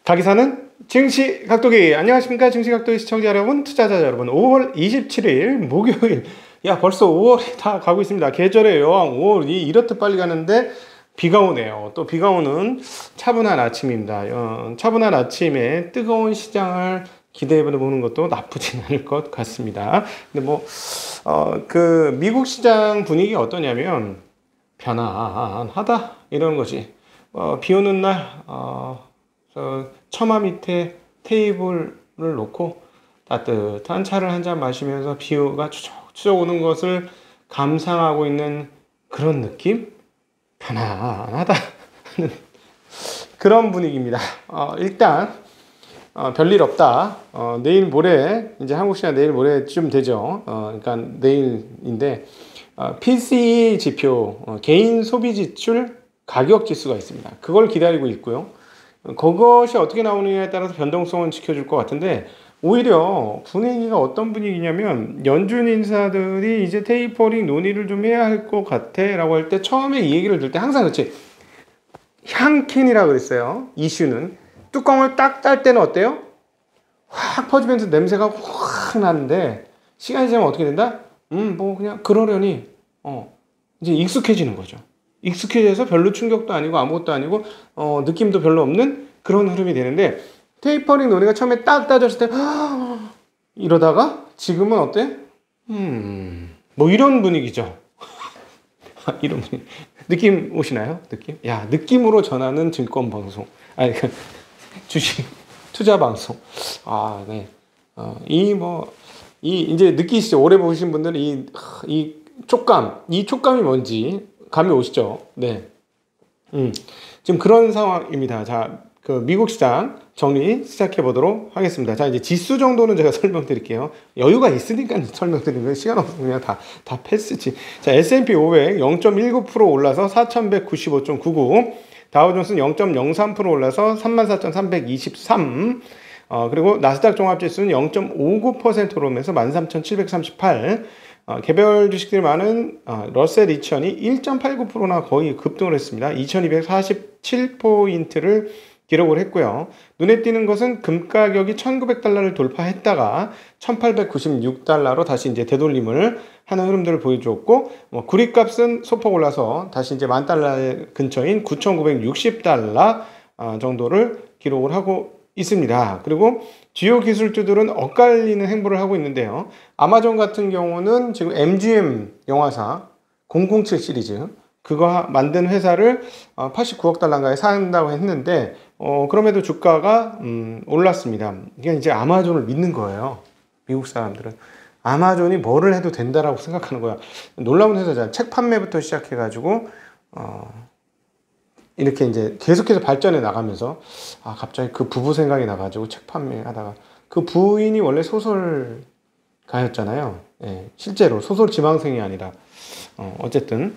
가기사는 증시각도기. 안녕하십니까 증시각도기 시청자 여러분, 투자자 여러분. 5월 27일 목요일. 야, 벌써 5월이 다 가고 있습니다. 계절의 여왕 5월이 이렇듯 빨리 가는데 비가 오네요. 또 비가 오는 차분한 아침입니다. 차분한 아침에 뜨거운 시장을 기대해 보는 것도 나쁘진 않을 것 같습니다. 근데 미국 시장 분위기가 어떠냐면 편안하다 이런 거지. 비 오는 날 처마 밑에 테이블을 놓고 따뜻한 차를 한 잔 마시면서 비가 추적추적 오는 것을 감상하고 있는 그런 느낌? 편안하다 하는 그런 분위기입니다. 일단 별일 없다. 내일 모레, 이제 한국 시간 내일 모레쯤 되죠. 그러니까 내일인데 PCE 지표, 개인 소비 지출 가격 지수가 있습니다. 그걸 기다리고 있고요. 그것이 어떻게 나오느냐에 따라서 변동성은 지켜줄 것 같은데, 오히려 분위기가 어떤 분위기냐면 연준 인사들이 이제 테이퍼링 논의를 좀 해야 할 것 같아 라고 할 때, 처음에 이 얘기를 들 때 항상 그렇지, 향캔이라고 그랬어요. 이슈는 뚜껑을 딱 딸 때는 어때요? 확 퍼지면서 냄새가 확 나는데, 시간이 지나면 어떻게 된다? 그냥 그러려니 이제 익숙해지는 거죠. 익숙해져서 별로 충격도 아니고 아무것도 아니고 느낌도 별로 없는 그런 흐름이 되는데, 테이퍼링 논의가 처음에 딱 따졌을 때 이러다가 지금은 어때? 이런 분위기죠. 이런 분위기. 느낌 오시나요? 느낌? 야, 느낌으로 전하는 증권 방송. 주식 투자 방송. 네. 이제 느끼시죠? 오래 보신 분들은 이 촉감이 뭔지 감이 오시죠? 네. 지금 그런 상황입니다. 자, 미국 시장 정리 시작해 보도록 하겠습니다. 자, 이제 지수 정도는 제가 설명드릴게요. 여유가 있으니까 설명드리는 거예요. 시간 없으면 다 패스지. 자, S&P 500 0.19% 올라서 4195.99. 다우존스는 0.03% 올라서 34,323. 그리고 나스닥 종합지수는 0.59% 오르면서 13,738. 개별 주식들이 많은 러셀 2000이 1.89%나 거의 급등을 했습니다. 2247포인트를 기록을 했고요. 눈에 띄는 것은 금 가격이 1900달러를 돌파했다가 1896달러로 다시 이제 되돌림을 하는 흐름들을 보여주었고, 구리값은 소폭 올라서 다시 이제 10,000달러 근처인 9960달러 정도를 기록을 하고 있습니다. 그리고 주요 기술주들은 엇갈리는 행보를 하고 있는데요. 아마존 같은 경우는 지금 MGM 영화사 007 시리즈 그거 만든 회사를 89억 달러인가에 산다고 했는데, 그럼에도 주가가 올랐습니다. 이게 이제 아마존을 믿는 거예요. 미국 사람들은 아마존이 뭐를 해도 된다라고 생각하는 거야. 놀라운 회사잖아요. 책 판매부터 시작해가지고 이렇게 이제 계속해서 발전해 나가면서 갑자기 그 부부 생각이 나가지고 책 판매하다가, 그 부인이 원래 소설가였잖아요. 예, 실제로 소설 지망생이 아니라 어쨌든.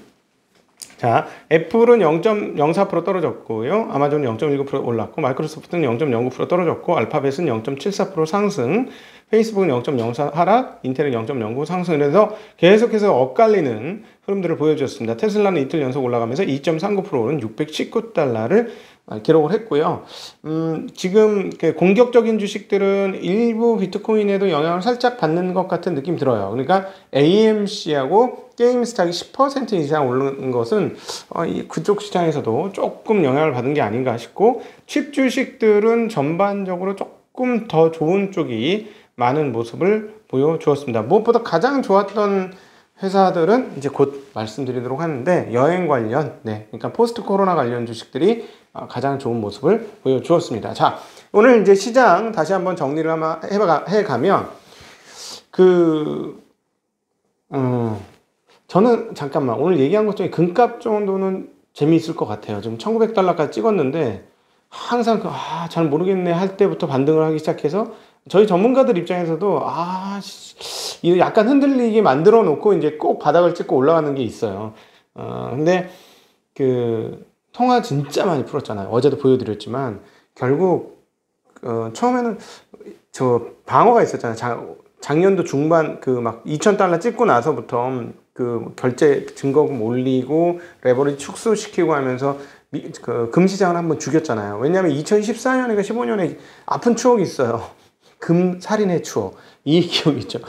자, 애플은 0.04% 떨어졌고요. 아마존은 0.19% 올랐고, 마이크로소프트는 0.09% 떨어졌고, 알파벳은 0.74% 상승, 페이스북은 0.04 하락, 인텔은 0.09 상승. 그래서 계속해서 엇갈리는 흐름들을 보여주었습니다. 테슬라는 이틀 연속 올라가면서 2.39% 오른 619달러를 기록을 했고요. 지금 공격적인 주식들은 일부 비트코인에도 영향을 살짝 받는 것 같은 느낌 들어요. 그러니까 AMC하고 게임스탁이 10% 이상 오른 것은 그쪽 시장에서도 조금 영향을 받은 게 아닌가 싶고, 칩 주식들은 전반적으로 조금 더 좋은 쪽이 많은 모습을 보여주었습니다. 무엇보다 가장 좋았던 회사들은 이제 곧 말씀드리도록 하는데, 여행 관련, 그러니까 포스트 코로나 관련 주식들이 가장 좋은 모습을 보여주었습니다. 자, 오늘 이제 시장 다시 한번 정리를 해가면, 저는 잠깐만, 오늘 얘기한 것 중에 금값 정도는 재미있을 것 같아요. 지금 1900달러까지 찍었는데, 항상 잘 모르겠네 할 때부터 반등을 하기 시작해서, 저희 전문가들 입장에서도 이거 약간 흔들리게 만들어 놓고 이제 꼭 바닥을 찍고 올라가는 게 있어요. 근데 통화 진짜 많이 풀었잖아요. 어제도 보여드렸지만, 결국 처음에는 저 방어가 있었잖아요. 작년도 중반 막 2,000달러 찍고 나서부터 결제 증거금 올리고 레버리지 축소시키고 하면서 그 금시장을 한번 죽였잖아요. 왜냐하면 2014년인가 15년에 아픈 추억이 있어요. 금 살인의 추억. 이 기억이 있죠.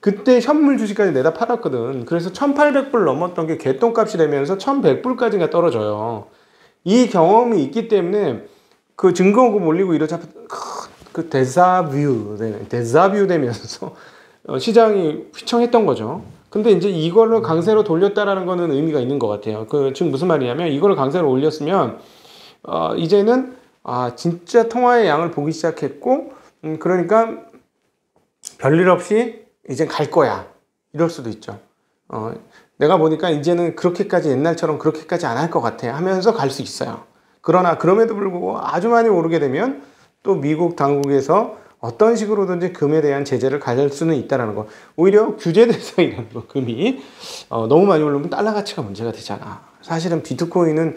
그때 현물 주식까지 내다 팔았거든. 그래서 1,800불 넘었던 게 개똥값이 되면서 1,100불까지가 떨어져요. 이 경험이 있기 때문에 그 증거금 올리고 이러자 그 데자뷰 되면서 시장이 휘청했던 거죠. 근데 이제 이걸로 강세로 돌렸다라는 거는 의미가 있는 것 같아요. 즉 무슨 말이냐면 이거를 강세로 올렸으면 이제는 진짜 통화의 양을 보기 시작했고 그러니까 별일 없이 이제 갈 거야 이럴 수도 있죠. 내가 보니까 이제는 그렇게까지 옛날처럼 그렇게까지 안 할 것 같아 하면서 갈 수 있어요. 그러나 그럼에도 불구하고 아주 많이 오르게 되면 또 미국 당국에서 어떤 식으로든지 금에 대한 제재를 가질 수는 있다는 거. 오히려 규제 대상이라는 거. 금이 너무 많이 오르면 달러 가치가 문제가 되잖아. 사실은 비트코인은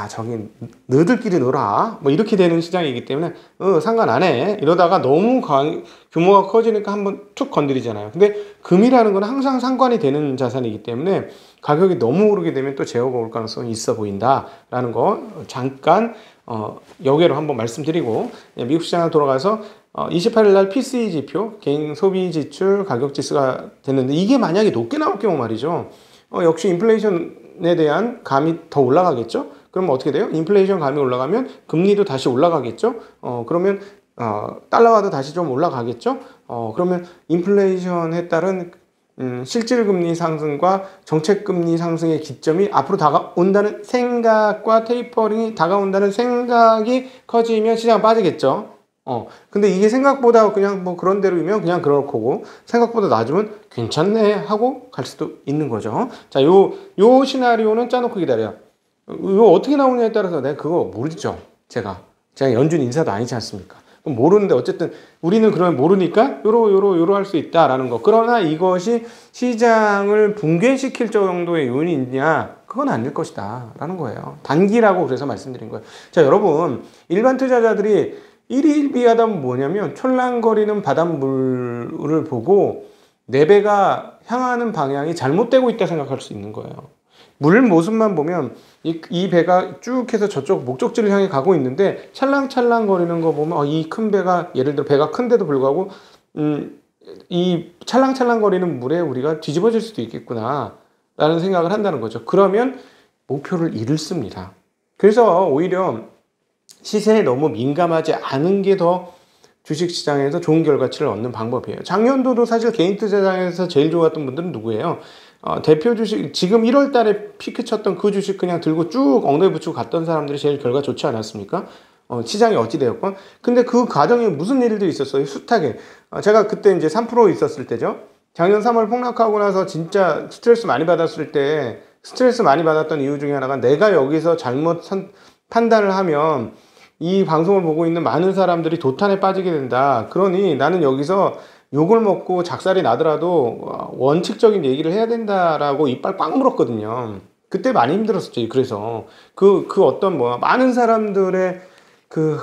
저기 너희들끼리 놀아 뭐 이렇게 되는 시장이기 때문에 상관 안 해. 이러다가 너무 규모가 커지니까 한번 툭 건드리잖아요. 근데 금이라는 건 항상 상관이 되는 자산이기 때문에 가격이 너무 오르게 되면 또 제어가 올 가능성이 있어 보인다라는 거 잠깐 여기로 한번 말씀드리고 미국 시장을 돌아가서 28일 날 PCE 지표 개인 소비 지출 가격 지수가 됐는데 이게 만약에 높게 나올 경우 말이죠. 역시 인플레이션에 대한 감이 더 올라가겠죠. 그러면 어떻게 돼요? 인플레이션 감이 올라가면 금리도 다시 올라가겠죠. 그러면 달러화도 다시 좀 올라가겠죠. 그러면 인플레이션에 따른 실질금리 상승과 정책금리 상승의 기점이 앞으로 다가온다는 생각과 테이퍼링이 다가온다는 생각이 커지면 시장 빠지겠죠. 근데 이게 생각보다 그냥 뭐 그런 대로이면 그냥 그럴 거고 생각보다 낮으면 괜찮네 하고 갈 수도 있는 거죠. 자, 요 시나리오는 짜놓고 기다려. 이거 어떻게 나오냐에 따라서 내가 그거 모르죠. 제가 연준 인사도 아니지 않습니까? 모르는데 어쨌든 우리는 그러면 모르니까 요로 할 수 있다라는 거. 그러나 이것이 시장을 붕괴시킬 정도의 요인이 있냐? 그건 아닐 것이다 라는 거예요. 단기라고 그래서 말씀드린 거예요. 자, 여러분 일반 투자자들이 일희일비하다면 뭐냐면 촐랑거리는 바닷물을 보고 내 배가 향하는 방향이 잘못되고 있다 생각할 수 있는 거예요. 물 모습만 보면 이 배가 쭉 해서 저쪽 목적지를 향해 가고 있는데 찰랑찰랑 거리는 거 보면 이 큰 배가 예를 들어 배가 큰데도 불구하고 이 찰랑찰랑 거리는 물에 우리가 뒤집어질 수도 있겠구나 라는 생각을 한다는 거죠. 그러면 목표를 잃습니다. 그래서 오히려 시세에 너무 민감하지 않은 게 더 주식시장에서 좋은 결과치를 얻는 방법이에요. 작년도도 사실 개인 투자장에서 제일 좋았던 분들은 누구예요? 대표 주식 지금 1월 달에 피크 쳤던 그 주식 그냥 들고 쭉 엉덩이 붙이고 갔던 사람들이 제일 결과 좋지 않았습니까? 시장이 어찌 되었건. 근데 그 과정에 무슨 일들이 있었어요? 숱하게. 제가 그때 이제 3% 있었을 때죠. 작년 3월 폭락하고 나서 진짜 스트레스 많이 받았을 때 스트레스 많이 받았던 이유 중에 하나가 내가 여기서 잘못 판단을 하면 이 방송을 보고 있는 많은 사람들이 도탄에 빠지게 된다. 그러니 나는 여기서 욕을 먹고 작살이 나더라도 원칙적인 얘기를 해야 된다라고 이빨 꽉 물었거든요. 그때 많이 힘들었었죠. 그래서 그 어떤 많은 사람들의 그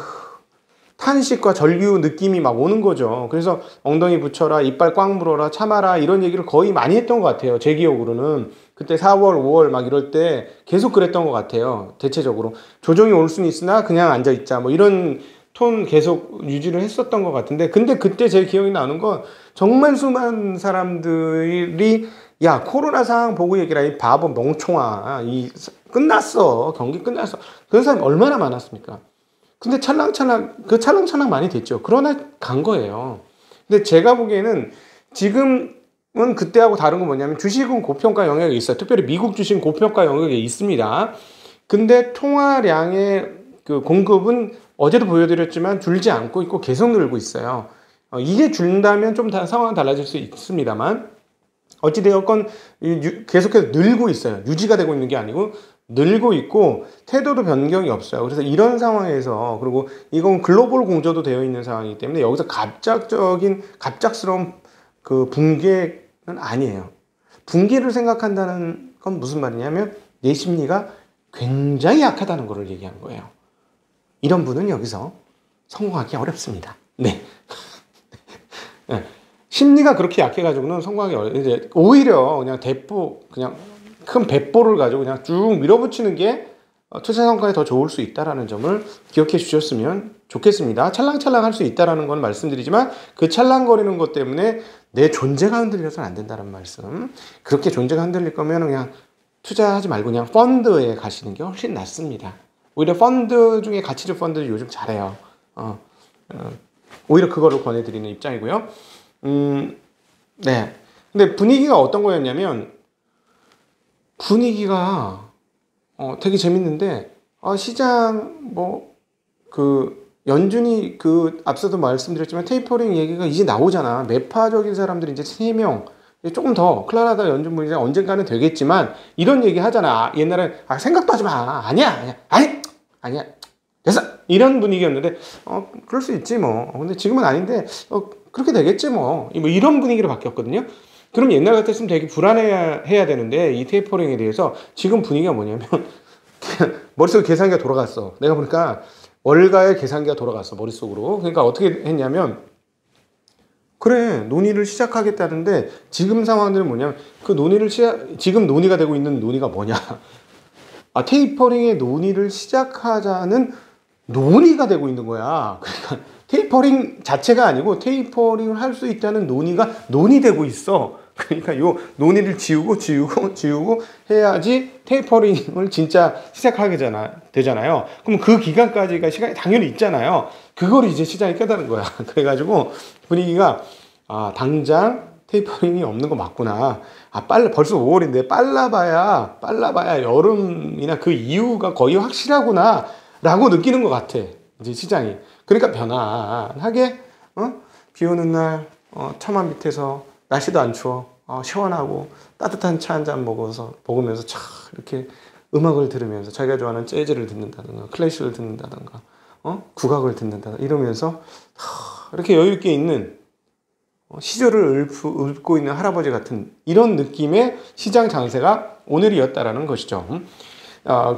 탄식과 절규 느낌이 막 오는 거죠. 그래서 엉덩이 붙여라, 이빨 꽉 물어라, 참아라 이런 얘기를 거의 많이 했던 것 같아요. 제 기억으로는. 그때 4월, 5월 막 이럴 때 계속 그랬던 것 같아요. 대체적으로. 조정이 올 수는 있으나 그냥 앉아있자 뭐 이런 톤 계속 유지를 했었던 것 같은데 근데 그때 제 기억이 나는 건 정말 수많은 사람들이 야 코로나 상황 보고 얘기라 이 바보 멍청아 끝났어 경기 끝났어 그런 사람이 얼마나 많았습니까? 근데 찰랑찰랑 많이 됐죠. 그러나 간 거예요. 근데 제가 보기에는 지금은 그때하고 다른 건 뭐냐면 주식은 고평가 영역에 있어요. 특별히 미국 주식은 고평가 영역에 있습니다. 근데 통화량의 그 공급은 어제도 보여드렸지만 줄지 않고 있고 계속 늘고 있어요. 이게 준다면 좀 상황은 달라질 수 있습니다만 어찌되었건 계속해서 늘고 있어요. 유지가 되고 있는 게 아니고 늘고 있고 태도도 변경이 없어요. 그래서 이런 상황에서 그리고 이건 글로벌 공조도 되어 있는 상황이기 때문에 여기서 갑작스러운 그 붕괴는 아니에요. 붕괴를 생각한다는 건 무슨 말이냐면 내 심리가 굉장히 약하다는 걸 얘기하는 거예요. 이런 분은 여기서 성공하기 어렵습니다. 네. 심리가 그렇게 약해가지고는 성공하기 어려워요. 오히려 그냥 그냥 큰 배포를 가지고 그냥 쭉 밀어붙이는 게 투자 성과에 더 좋을 수 있다라는 점을 기억해 주셨으면 좋겠습니다. 찰랑찰랑 할 수 있다라는 건 말씀드리지만 그 찰랑거리는 것 때문에 내 존재가 흔들려서는 안 된다는 말씀. 그렇게 존재가 흔들릴 거면 그냥 투자하지 말고 그냥 펀드에 가시는 게 훨씬 낫습니다. 오히려 펀드 중에 가치주 펀드를 요즘 잘해요. 오히려 그거를 권해드리는 입장이고요. 네. 근데 분위기가 어떤 거였냐면 분위기가 되게 재밌는데 시장 연준이 앞서도 말씀드렸지만 테이퍼링 얘기가 이제 나오잖아. 매파적인 사람들이 이제 3명 조금 더 클라라다 연준 분위기 언젠가는 되겠지만 이런 얘기 하잖아. 옛날엔 생각도 하지 마. 아니야. 됐어. 이런 분위기였는데 그럴 수 있지 뭐. 근데 지금은 아닌데 그렇게 되겠지 뭐. 이런 분위기로 바뀌었거든요. 그럼 옛날 같았으면 되게 불안해야 되는데 이 테이퍼링에 대해서 지금 분위기가 뭐냐면 머릿속에 계산기가 돌아갔어. 내가 보니까 월가의 계산기가 돌아갔어 머릿속으로. 그러니까 어떻게 했냐면 그래 논의를 시작하겠다는데 지금 상황들은 뭐냐면 지금 논의가 되고 있는 논의가 뭐냐. 테이퍼링의 논의를 시작하자는 논의가 되고 있는 거야. 그러니까 테이퍼링 자체가 아니고 테이퍼링을 할 수 있다는 논의가 논의되고 있어. 그러니까 요 논의를 지우고 해야지 테이퍼링을 진짜 시작하게 되잖아요. 그럼 그 기간까지가 시간이 당연히 있잖아요. 그걸 이제 시장이 깨달은 거야. 그래가지고 분위기가 당장 테이퍼링이 없는 거 맞구나. 벌써 5월인데 빨라봐야 여름이나 그 이후가 거의 확실하구나 라고 느끼는 것 같아 이제 시장이. 그러니까 편안하게 비 오는 날 처마 밑에서 날씨도 안 추워 시원하고 따뜻한 차 한 잔 먹으면서 이렇게 음악을 들으면서 자기가 좋아하는 재즈를 듣는다든가 클래식을 듣는다든가 국악을 듣는다든가 이러면서 이렇게 여유 있게 있는 시절을 읊고 있는 할아버지 같은 이런 느낌의 시장 장세가 오늘이었다라는 것이죠.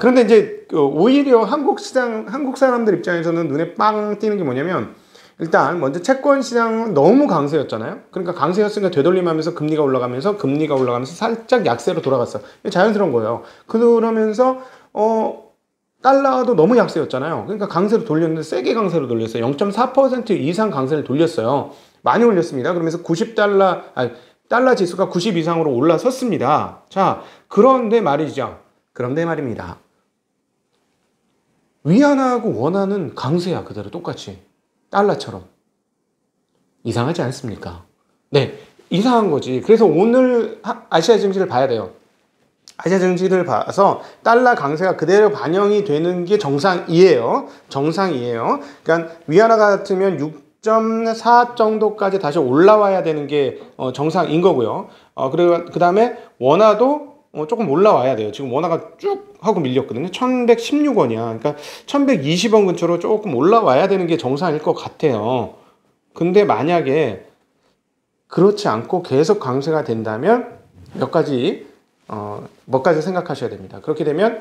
그런데 이제 오히려 한국 사람들 입장에서는 눈에 빵 띄는 게 뭐냐면 일단 먼저 채권 시장은 너무 강세였잖아요. 그러니까 강세였으니까 되돌림하면서 금리가 올라가면서 살짝 약세로 돌아갔어. 자연스러운 거예요. 그러면서 달러도 너무 약세였잖아요. 그러니까 강세로 돌렸는데 세게 강세로 돌렸어요. 0.4% 이상 강세를 돌렸어요. 많이 올렸습니다. 그러면서 달러 지수가 90 이상으로 올라섰습니다. 자, 그런데 말입니다. 위안화하고 원화는 강세야. 그대로 똑같이. 달러처럼. 이상하지 않습니까? 네, 이상한 거지. 그래서 오늘 아시아 증시를 봐야 돼요. 아시아 증시를 봐서 달러 강세가 그대로 반영이 되는 게 정상이에요. 그러니까 위안화 같으면 6.4 정도까지 다시 올라와야 되는 게 정상인 거고요. 그리고 그 다음에 원화도 조금 올라와야 돼요. 지금 원화가 쭉 하고 밀렸거든요. 1116원이야. 그러니까 1120원 근처로 조금 올라와야 되는 게 정상일 것 같아요. 근데 만약에 그렇지 않고 계속 강세가 된다면 몇 가지 생각하셔야 됩니다. 그렇게 되면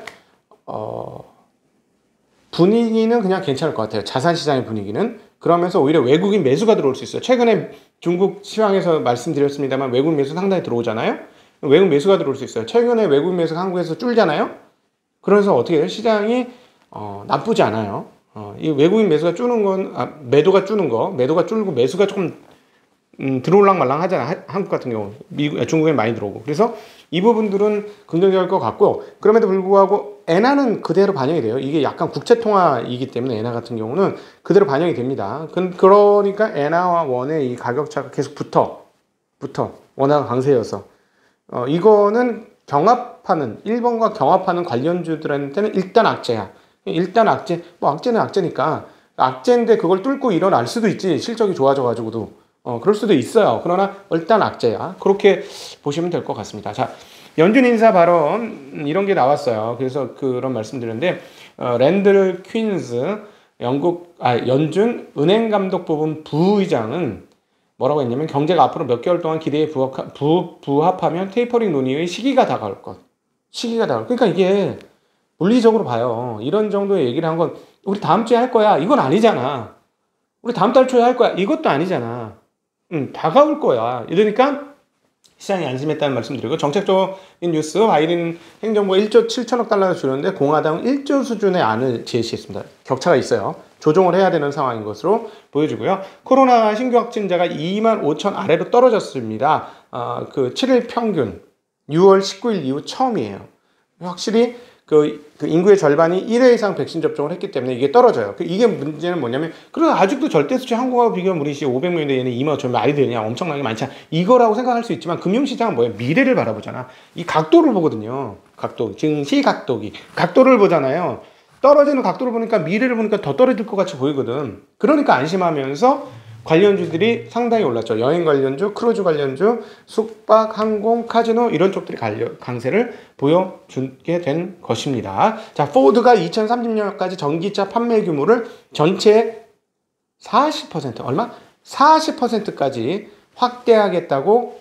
분위기는 그냥 괜찮을 것 같아요. 자산시장의 분위기는. 그러면서 오히려 외국인 매수가 들어올 수 있어요. 최근에 중국 시황에서 말씀드렸습니다만 외국인 매수 상당히 들어오잖아요. 외국 매수가 들어올 수 있어요. 최근에 외국 매수가 한국에서 줄잖아요. 그래서 어떻게 돼요? 시장이 나쁘지 않아요. 이 외국인 매수가 줄는 건 매도가 줄고 매수가 조금 들어올랑 말랑 하잖아. 한국 같은 경우 중국에 많이 들어오고. 그래서 이 부분들은 긍정적일 것 같고, 그럼에도 불구하고 엔화는 그대로 반영이 돼요. 이게 약간 국채통화이기 때문에 엔화 같은 경우는 그대로 반영이 됩니다. 그러니까 엔화와 원의 이 가격차가 계속 붙어. 원화가 강세여서. 이거는 일본과 경합하는 관련주들한테는 일단 악재야. 악재는 악재니까. 악재인데 그걸 뚫고 일어날 수도 있지. 실적이 좋아져가지고도. 그럴 수도 있어요. 그러나 일단 악재야. 그렇게 보시면 될 것 같습니다. 자, 연준 인사 발언 이런 게 나왔어요. 그래서 그런 말씀드렸는데 랜들 퀸즈 연준 은행감독부분 부의장은 뭐라고 했냐면 경제가 앞으로 몇 개월 동안 기대에 부합하면 테이퍼링 논의의 시기가 다가올 것. 그러니까 이게 물리적으로 봐요. 이런 정도의 얘기를 한 건 우리 다음 주에 할 거야. 이건 아니잖아. 우리 다음 달 초에 할 거야. 이것도 아니잖아. 다가올 거야. 이러니까 시장이 안심했다는 말씀드리고, 정책적인 뉴스, 바이든 행정부가 1조 7천억 달러를 주는데 공화당은 1조 수준의 안을 제시했습니다. 격차가 있어요. 조정을 해야 되는 상황인 것으로 보여지고요. 코로나 신규 확진자가 2만 5천 아래로 떨어졌습니다. 그 7일 평균 6월 19일 이후 처음이에요. 확실히 그 인구의 절반이 1회 이상 백신 접종을 했기 때문에 이게 떨어져요. 이게 문제는 뭐냐면, 그럼 아직도 절대 수치 한국하고 비교하면 우리 500명인데 얘는 2만 5천 말이 되냐, 엄청나게 많잖아, 이거라고 생각할 수 있지만, 금융시장은 뭐예요? 미래를 바라보잖아. 이 각도를 보거든요. 각도, 증시 각도기, 각도를 보잖아요. 떨어지는 각도를 보니까 미래를 보니까 더 떨어질 것 같이 보이거든. 그러니까 안심하면서 관련주들이 상당히 올랐죠. 여행 관련주, 크루즈 관련주, 숙박, 항공, 카지노 이런 쪽들이 강세를 보여주게 된 것입니다. 자, 포드가 2030년까지 전기차 판매 규모를 전체 40% 얼마? 40%까지 확대하겠다고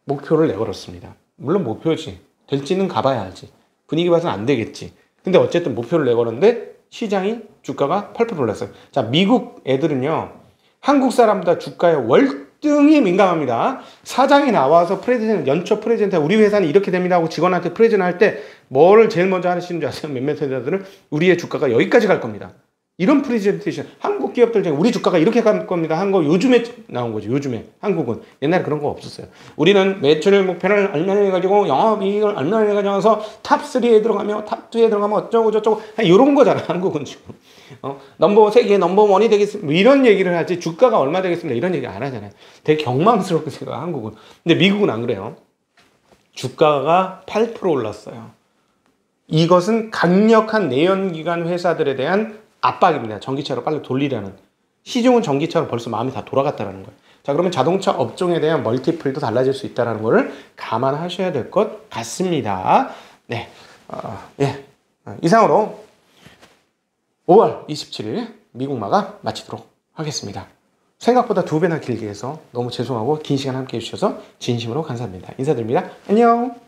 목표를 내걸었습니다. 물론 목표지. 될지는 가봐야 알지. 분위기 봐서는 안 되겠지. 근데 어쨌든 목표를 내걸었는데 시장이 주가가 8% 올랐어요. 자, 미국 애들은요, 한국 사람보다 주가에 월등히 민감합니다. 사장이 나와서 프레젠트, 연초 프레젠트, 우리 회사는 이렇게 됩니다 하고 직원한테 프레젠트 할 때 뭐를 제일 먼저 하시는 줄 아세요? 몇몇 회사들은 우리의 주가가 여기까지 갈 겁니다. 이런 프레젠테이션, 한국 기업들 중에 우리 주가가 이렇게 갈 겁니다 한 거 요즘에 나온 거죠. 요즘에 한국은. 옛날에 그런 거 없었어요. 우리는 매출 목표를 얼마나 해가지고 영업이익을 얼마나 해가지고 탑3에 들어가며 탑2에 들어가면 어쩌고 저쩌고 이런 거잖아. 한국은 지금. 세계 넘버원이 되겠습니다. 이런 얘기를 하지, 주가가 얼마 되겠습니다. 이런 얘기 안 하잖아요. 되게 경망스럽게 생각해요, 한국은. 근데 미국은 안 그래요. 주가가 8% 올랐어요. 이것은 강력한 내연기관 회사들에 대한 압박입니다. 전기차로 빨리 돌리려는. 시중은 전기차로 벌써 마음이 다 돌아갔다는 거예요. 자, 그러면 자동차 업종에 대한 멀티플도 달라질 수 있다는 것을 감안하셔야 될 것 같습니다. 네. 이상으로 5월 27일 미국마가 마치도록 하겠습니다. 생각보다 2배나 길게 해서 너무 죄송하고 긴 시간 함께 해주셔서 진심으로 감사합니다. 인사드립니다. 안녕.